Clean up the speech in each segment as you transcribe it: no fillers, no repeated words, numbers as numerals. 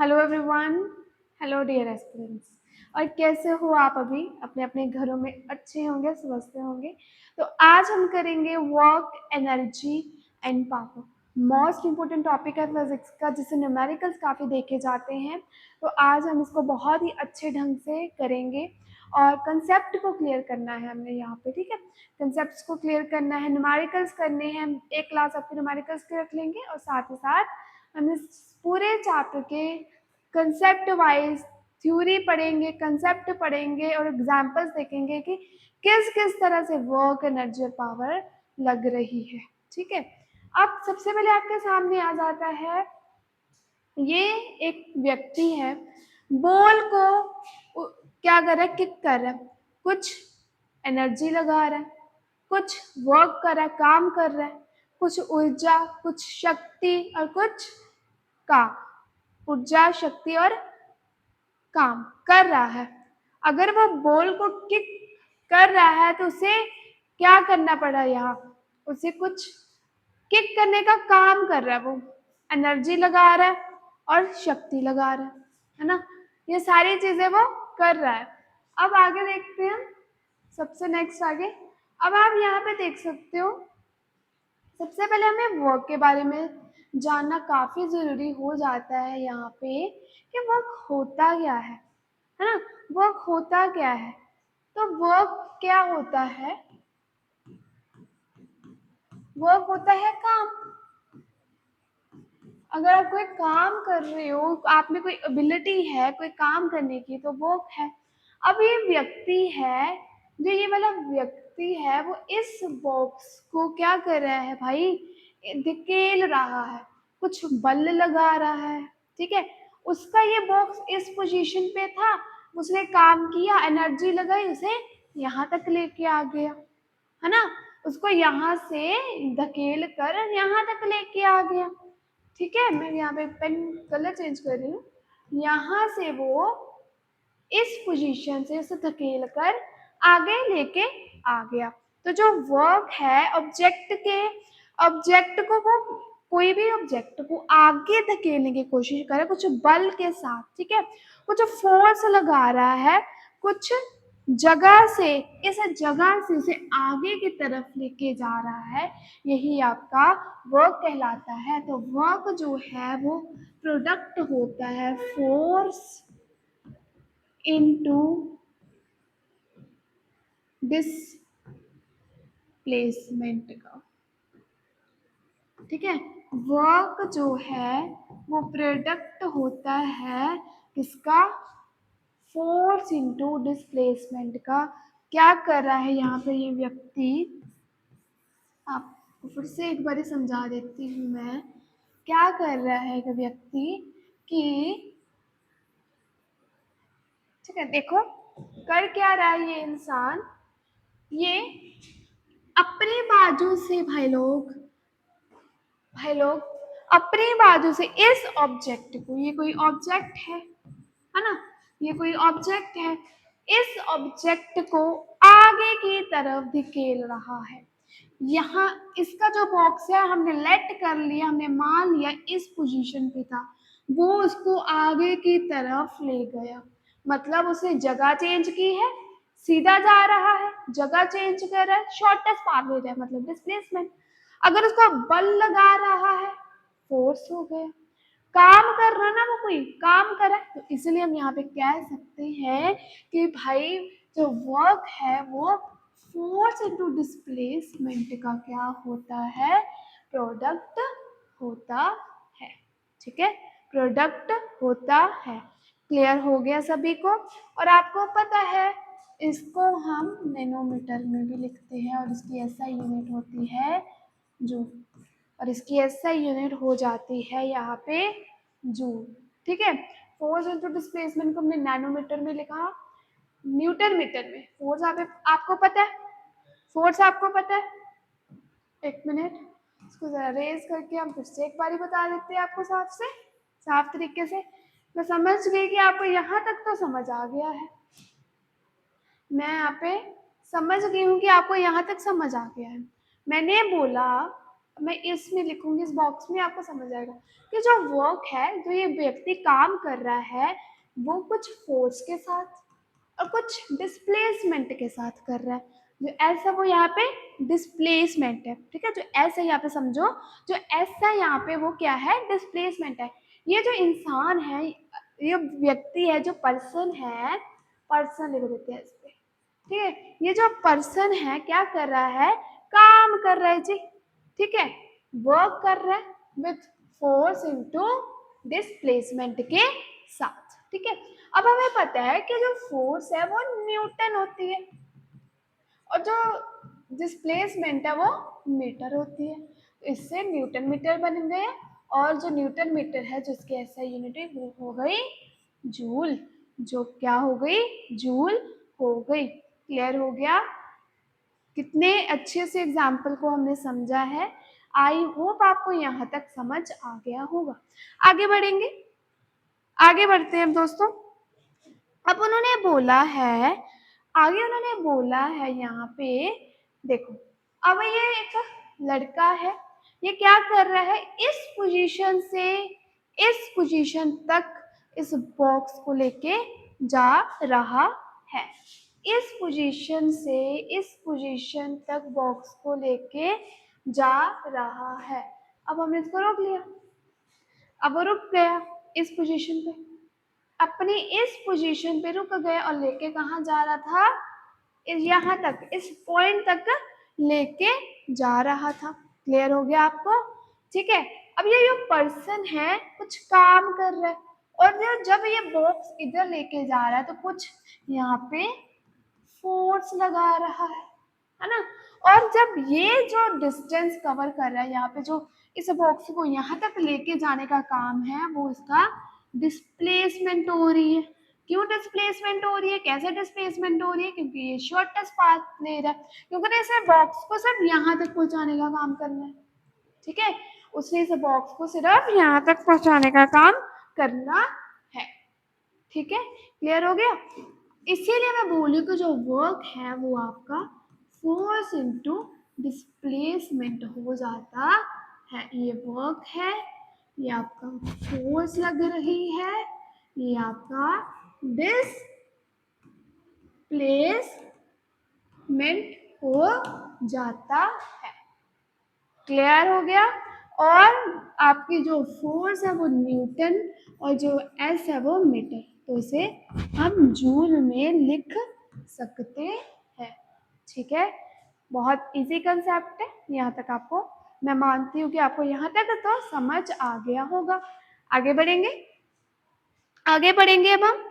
Hello everyone. Hello dear aspirants. और कैसे हो आप? अभी अपने अपने घरों में अच्छे होंगे, स्वस्थ होंगे। तो आज हम करेंगे work, energy and power. Most important topic है फिजिक्स का, जिसे न्यूमेरिकल्स काफ़ी देखे जाते हैं। तो आज हम इसको बहुत ही अच्छे ढंग से करेंगे और कंसेप्ट को क्लियर करना है हमने यहाँ पे। ठीक है, कंसेप्ट को क्लियर करना है, न्यूमेरिकल्स करने हैं। एक क्लास आपके न्यूमेरिकल्स के रख लेंगे और साथ ही साथ हम इस पूरे चैप्टर के कंसेप्ट वाइज थ्योरी पढ़ेंगे, कंसेप्ट पढ़ेंगे और एग्जांपल्स देखेंगे कि किस किस तरह से वर्क, एनर्जी और पावर लग रही है। ठीक है, अब सबसे पहले आपके सामने आ जाता है, ये एक व्यक्ति है, बॉल को क्या कर रहा है, किक कर रहा है, कुछ एनर्जी लगा रहा है, कुछ वर्क कर रहा है, काम कर रहा है, कुछ ऊर्जा, कुछ शक्ति और कुछ काम, ऊर्जा, शक्ति और काम कर रहा है। अगर वो बॉल को किक कर रहा है तो उसे क्या करना पड़ा? यहाँ उसे कुछ किक करने का काम कर रहा है, वो एनर्जी लगा रहा है और शक्ति लगा रहा है ना। ये सारी चीजें वो कर रहा है। अब आगे देखते हैं, सबसे नेक्स्ट आगे। अब आप यहाँ पे देख सकते हो, सबसे पहले हमें वर्क के बारे में जानना काफी जरूरी हो जाता है यहाँ पे कि वर्क होता क्या है ना। वर्क होता क्या है? तो वर्क क्या होता है? वर्क होता है काम। अगर आप कोई काम कर रहे हो, आप में कोई एबिलिटी है कोई काम करने की, तो वर्क है। अब ये व्यक्ति है, जो ये वाला व्यक्ति है, वो इस बॉक्स को क्या कर रहा है भाई? धकेल रहा है, कुछ बल लगा रहा है। ठीक है, उसका ये बॉक्स इस पोजीशन पे था, उसने काम किया, एनर्जी लगाई, उसे यहाँ तक लेके आ गया, है ना। उसको यहाँ से धकेल कर यहाँ तक लेके आ गया। ठीक है, मैं यहाँ पे पेन कलर चेंज कर रही हूँ। यहाँ से वो इस पोजीशन से उसे धकेल कर आगे लेके आ गया। तो जो वर्क है, ऑब्जेक्ट को वो कोई भी ऑब्जेक्ट को आगे धकेलने की कोशिश करे कुछ बल के साथ। ठीक है, कुछ फोर्स लगा रहा है, कुछ जगह से, इस जगह से उसे आगे की तरफ लेके जा रहा है, यही आपका वर्क कहलाता है। तो वर्क जो है वो प्रोडक्ट होता है फोर्स इनटू डिस्प्लेसमेंट का। ठीक है, वर्क जो है वो प्रोडक्ट होता है किसका? फोर्स इनटू डिस्प्लेसमेंट का। क्या कर रहा है यहाँ पे ये व्यक्ति? आपको फिर से एक बार समझा देती हूँ मैं। क्या कर रहा है एक व्यक्ति कि, ठीक है, देखो कर क्या रहा है ये इंसान, ये अपनी बाजू से भाई लोग अपनी बाजू से इस ऑब्जेक्ट को, ये कोई ऑब्जेक्ट है ना, ये कोई ऑब्जेक्ट है, इस ऑब्जेक्ट को आगे की तरफ धकेल रहा है। यहाँ इसका जो बॉक्स है हमने लेट कर लिया, हमने मान लिया इस पोजीशन पे था, वो उसको आगे की तरफ ले गया, मतलब उसने जगह चेंज की है, सीधा जा रहा है, जगह चेंज कर रहा है, शॉर्टेस्ट पाथ ले रहा है, मतलब डिस्प्लेसमेंट। अगर उसका बल लगा रहा है, फोर्स हो गया। काम कर रहा ना, वो कोई काम कर रहा है, तो इसलिए हम यहाँ पे कह सकते हैं कि भाई जो वर्क है वो फोर्स इनटू डिस्प्लेसमेंट का क्या होता है? प्रोडक्ट होता है। ठीक है, प्रोडक्ट होता है। क्लियर हो गया सभी को? और आपको पता है इसको हम नैनोमीटर में भी लिखते हैं और इसकी एसआई यूनिट होती है जूल, और इसकी एसआई यूनिट हो जाती है यहाँ पे जूल। ठीक है, फोर्स इनटू डिस्प्लेसमेंट को हमने नैनोमीटर में लिखा, न्यूटन मीटर में। फोर्स आपको पता है, फोर्स आपको पता है। एक मिनट, इसको जरा रेज करके हम फिर से एक बारी बता देते हैं आपको साफ तरीके से। मैं समझ गई कि आपको यहाँ तक तो समझ आ गया है, मैं यहाँ पे समझ गई हूँ कि आपको यहाँ तक समझ आ गया है। मैंने बोला मैं इसमें लिखूंगी, इस बॉक्स में आपको समझ आएगा कि जो वर्क है, जो ये व्यक्ति काम कर रहा है, वो कुछ फोर्स के साथ और कुछ डिस्प्लेसमेंट के साथ कर रहा है। जो ऐसा वो यहाँ पे डिस्प्लेसमेंट है, ठीक है। जो ऐसा यहाँ पे समझो, जो ऐसा यहाँ पे वो क्या है, डिस्प्लेसमेंट है। ये जो इंसान है, ये व्यक्ति है, जो पर्सन है, पर्सन लिख देते हैं इस पे, ठीक है। ये जो पर्सन है क्या कर रहा है, काम कर रहा है जी, ठीक है, वर्क कर रहा है विथ फोर्स इनटू डिस्प्लेसमेंट के साथ, ठीक है। अब हमें पता है कि जो फोर्स है वो न्यूटन होती है और जो डिस्प्लेसमेंट है वो मीटर होती है। तो इससे न्यूटन मीटर बन गए और जो न्यूटन मीटर है जिसकी ऐसा यूनिट है वो हो गई जूल। जो क्या हो गई, जूल हो गई। क्लियर हो गया? कितने अच्छे से एग्जाम्पल को हमने समझा है। आई होप आपको यहाँ तक समझ आ गया होगा। आगे बढ़ेंगे, आगे बढ़ते हैं दोस्तों। अब उन्होंने बोला है, आगे उन्होंने बोला है यहाँ पे, देखो, अब ये एक लड़का है, ये क्या कर रहा है, इस पोजीशन से इस पोजीशन तक इस बॉक्स को लेके जा रहा है। इस पोजीशन से इस पोजीशन तक बॉक्स को लेके जा रहा है। अब हमने इसको रोक लिया, अब वो रुक गया इस पोजीशन पे, अपनी इस पोजीशन पे रुक गए और लेके कहाँ जा रहा था, यहाँ तक, इस पॉइंट तक लेके जा रहा था। क्लियर हो गया आपको? ठीक है। अब ये जो पर्सन है कुछ काम कर रहा है और जब ये बॉक्स इधर लेके जा रहा है तो कुछ यहाँ पे फोर्स लगा रहा है ना। और जब ये जो डिस्टेंस कवर कर रहा है, यहाँ पे जो इस बॉक्स को यहाँ तक लेके जाने का काम है, वो इसका डिस्प्लेसमेंट हो रही है। क्यों डिस्प्लेसमेंट हो रही है, कैसे डिस्प्लेसमेंट हो रही है, क्योंकि ये शॉर्टेस्ट पाथ ले रहा है, क्योंकि इसे बॉक्स को सिर्फ यहाँ तक पहुंचाने का काम करना है, ठीक है। उसने इस बॉक्स को सिर्फ यहाँ तक पहुंचाने का काम करना है, ठीक है। क्लियर हो गया? इसीलिए मैं बोली कि जो वर्क है वो आपका फोर्स इनटू डिस्प्लेसमेंट हो जाता है। ये वर्क है, ये आपका फोर्स लग रही है, ये आपका डिस्प्लेसमेंट हो जाता है। क्लियर हो गया? और आपकी जो फोर्स है वो न्यूटन और जो एस है वो मीटर, तो इसे हम जूल में लिख सकते हैं, ठीक है। बहुत इजी कंसेप्ट है, यहाँ तक आपको, मैं मानती हूँ कि आपको यहाँ तक तो समझ आ गया होगा। आगे बढ़ेंगे, आगे बढ़ेंगे अब हम।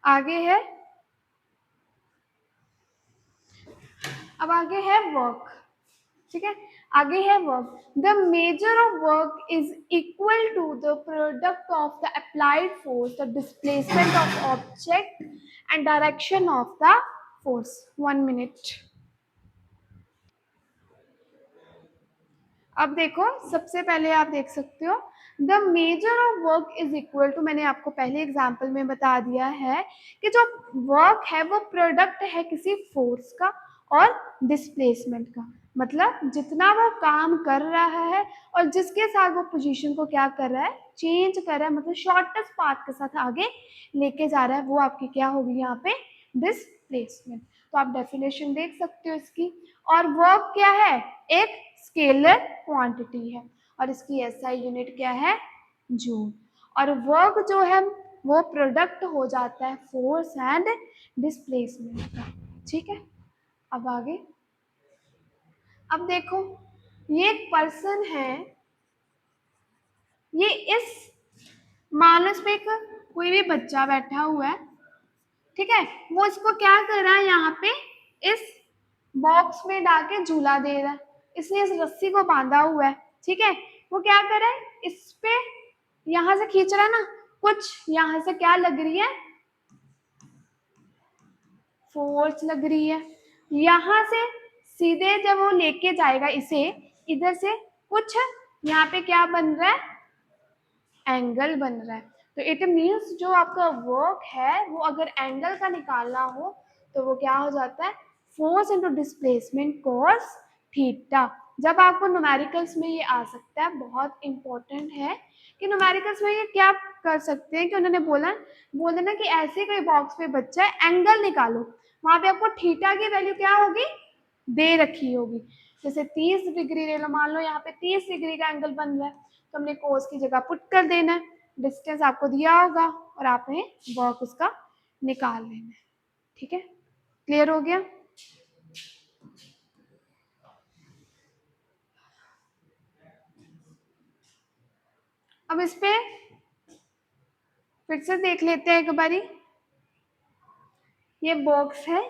आगे है, अब आगे है वर्क, ठीक है। आगे है work. The measure of work is equal to the product of the applied force, the displacement of object and direction of the force. 1 minute. अब देखो, सबसे पहले आप देख सकते हो the measure of work is equal to, मैंने आपको पहले एग्जाम्पल में बता दिया है कि जो वर्क है वो प्रोडक्ट है किसी फोर्स का और डिस्प्लेसमेंट का। मतलब जितना वो काम कर रहा है और जिसके साथ वो पोजीशन को क्या कर रहा है, चेंज कर रहा है, मतलब शॉर्टेस्ट पाथ के साथ आगे लेके जा रहा है, वो आपकी क्या होगी यहाँ पे, डिस्प्लेसमेंट। तो आप डेफिनेशन देख सकते हो इसकी। और वर्क क्या है, एक स्केलर क्वांटिटी है और इसकी एसआई यूनिट क्या है, जूल। और वर्क जो है वो प्रोडक्ट हो जाता है फोर्स एंड डिस्प्लेसमेंट का, ठीक है। अब आगे, अब देखो, ये एक पर्सन है, ये इस मानस पे एक कोई भी बच्चा बैठा हुआ है, ठीक है। वो इसको क्या कर रहा है, यहाँ पे इस बॉक्स में डाल के झूला दे रहा है, इसने इस रस्सी को बांधा हुआ है, ठीक है। वो क्या कर रहा है, इस पे यहाँ से खींच रहा है ना, कुछ यहाँ से क्या लग रही है, फोर्स लग रही है। यहाँ से सीधे जब वो लेके जाएगा इसे, इधर से कुछ यहाँ पे क्या बन रहा है, एंगल बन रहा है। तो इट मीन्स जो आपका वर्क है वो अगर एंगल का निकालना हो तो वो क्या हो जाता है, force into displacement cos theta. जब आपको न्यूमेरिकल्स में ये आ सकता है, बहुत इंपॉर्टेंट है कि न्यूमेरिकल्स में ये क्या कर सकते हैं कि उन्होंने बोल देना कि ऐसे कोई बॉक्स पे बच्चा है, एंगल निकालो, वहां पे आपको थीटा की वैल्यू क्या होगी, दे रखी होगी। जैसे 30 डिग्री ले लो, मान लो यहाँ पे 30 डिग्री का एंगल बन रहा है, तो हमने कोस की जगह पुट कर देना है, डिस्टेंस आपको दिया होगा और आपने वर्क उसका निकाल लेना है। ठीक है, क्लियर हो गया। अब इस पे फिर से देख लेते हैं एक बारी। ये बॉक्स है,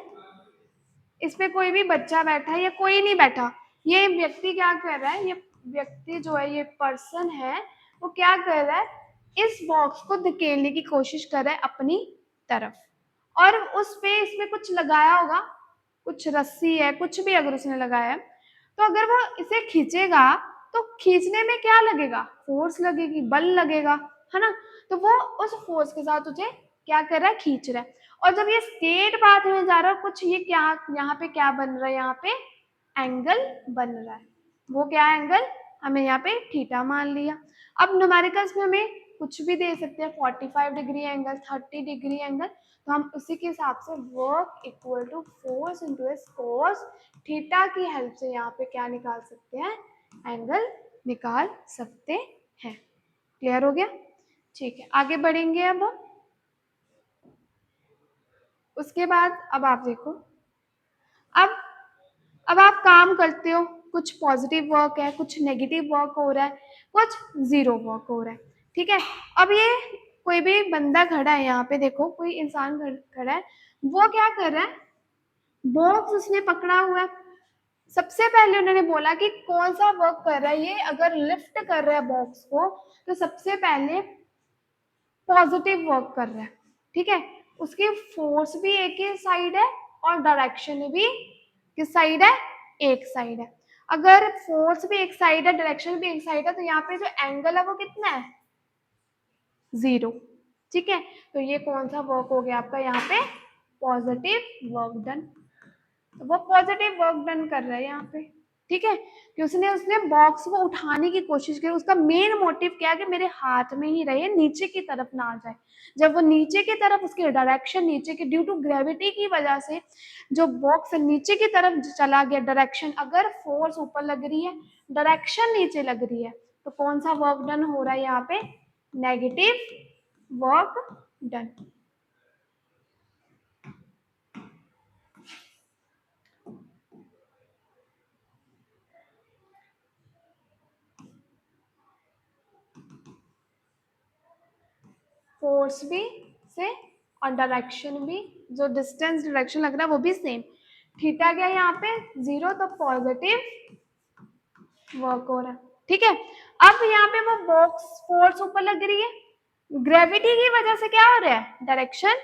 इस पे कोई भी बच्चा बैठा है या कोई नहीं बैठा, ये व्यक्ति क्या कर रहा है, ये व्यक्ति जो है, ये पर्सन है, वो क्या कर रहा है, इस बॉक्स को धकेलने की कोशिश कर रहा है अपनी तरफ, और उस पे इसमें कुछ लगाया होगा, कुछ रस्सी है, कुछ भी अगर उसने लगाया है, तो अगर वो इसे खींचेगा तो खींचने में क्या लगेगा, फोर्स लगेगी, बल लगेगा, है ना। तो वो उस फोर्स के साथ तुझे क्या कर रहा है, खींच रहा है। और जब ये स्ट्रेट पाथ में जा रहा है, कुछ ये क्या यहाँ पे क्या बन रहा है, यहाँ पे एंगल बन रहा है, वो क्या एंगल, हमें यहाँ पे थीटा मान लिया। अब न्यूमेरिकल्स में हमें कुछ भी दे सकते हैं, 45 डिग्री एंगल, 30 डिग्री एंगल, तो हम उसी के हिसाब से work equal to force into S cos theta की हेल्प से यहाँ पे क्या निकाल सकते हैं, एंगल निकाल सकते हैं। क्लियर हो गया। ठीक है, आगे बढ़ेंगे। उसके बाद अब आप देखो, अब अब आप काम करते हो, कुछ पॉजिटिव वर्क है, कुछ नेगेटिव वर्क हो रहा है, कुछ जीरो वर्क हो रहा है। ठीक है, अब ये कोई भी बंदा खड़ा है, यहाँ पे देखो कोई इंसान खड़ा है, वो क्या कर रहा है, बॉक्स उसने पकड़ा हुआ है। सबसे पहले उन्होंने बोला कि कौन सा वर्क कर रहा है ये, अगर लिफ्ट कर रहा है बॉक्स को तो सबसे पहले पॉजिटिव वर्क कर रहा है। ठीक है, उसकी फोर्स भी एक ही साइड है और डायरेक्शन भी किस साइड है, एक साइड है। अगर फोर्स भी एक साइड है, डायरेक्शन भी एक साइड है, तो यहाँ पे जो एंगल है वो कितना है, जीरो। ठीक है, तो ये कौन सा वर्क हो गया आपका, यहाँ पे पॉजिटिव वर्क डन। तो वो पॉजिटिव वर्क डन कर रहा है यहाँ पे। ठीक है, कि उसने उसने बॉक्स को उठाने की कोशिश की, उसका मेन मोटिव क्या, कि मेरे हाथ में ही रहे, नीचे की तरफ ना आ जाए। जब वो नीचे की तरफ, उसकी डायरेक्शन नीचे की, ड्यू टू ग्रेविटी की वजह से जो बॉक्स नीचे की तरफ चला गया, डायरेक्शन, अगर फोर्स ऊपर लग रही है, डायरेक्शन नीचे लग रही है, तो कौन सा वर्क डन हो रहा है यहाँ पे, नेगेटिव वर्क डन। फोर्स भी से और डायरेक्शन भी, जो डिस्टेंस डायरेक्शन लग रहा है वो भी सेम। थीटा क्या है यहाँ पे, जीरो, तो पॉजिटिव वर्क हो रहा है। ठीक है, अब यहाँ पे वो बॉक्स फोर्स ऊपर लग रही है, ग्रेविटी की वजह से क्या हो रहा है, डायरेक्शन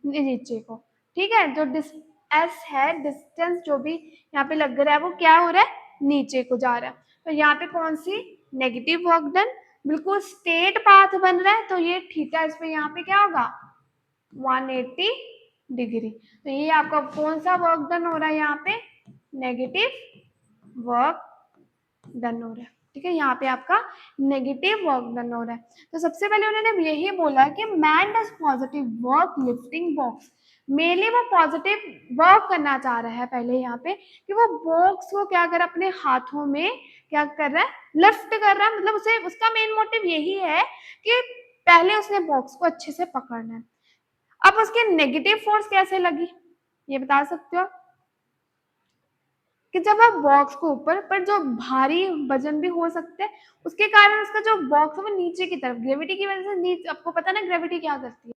नीचे को। ठीक है, जो एस है, डिस्टेंस जो भी यहाँ पे लग रहा है वो क्या हो रहा है, नीचे को जा रहा है। तो यहाँ पे कौन सी, नेगेटिव वर्क डन, बिल्कुल स्ट्रेट पाथ बन रहा है, तो ये थीटा इस पे यहाँ पे क्या होगा, 180 डिग्री। तो ये आपका कौन सा वर्क डन हो रहा है, यहाँ पे नेगेटिव वर्क डन हो रहा है। ठीक है, यहाँ पे आपका नेगेटिव वर्क डन हो रहा है। तो सबसे पहले उन्होंने यही बोला कि man does positive work lifting box, mainly वो पॉजिटिव वर्क करना चाह रहा है पहले यहाँ पे, कि वो बॉक्स को क्या कर, अपने हाथों में क्या कर रहा है, लिफ्ट कर रहा है। मतलब उसे, उसका मेन मोटिव यही है कि पहले उसने बॉक्स को अच्छे से पकड़ना है। अब उसके नेगेटिव फोर्स कैसे लगी, ये बता सकते हो, कि जब आप बॉक्स को ऊपर, पर जो भारी वजन भी हो सकते हैं, उसके कारण उसका जो बॉक्स है वो नीचे की तरफ, ग्रेविटी की वजह से नीचे, आपको पता ना ग्रेविटी क्या करती है,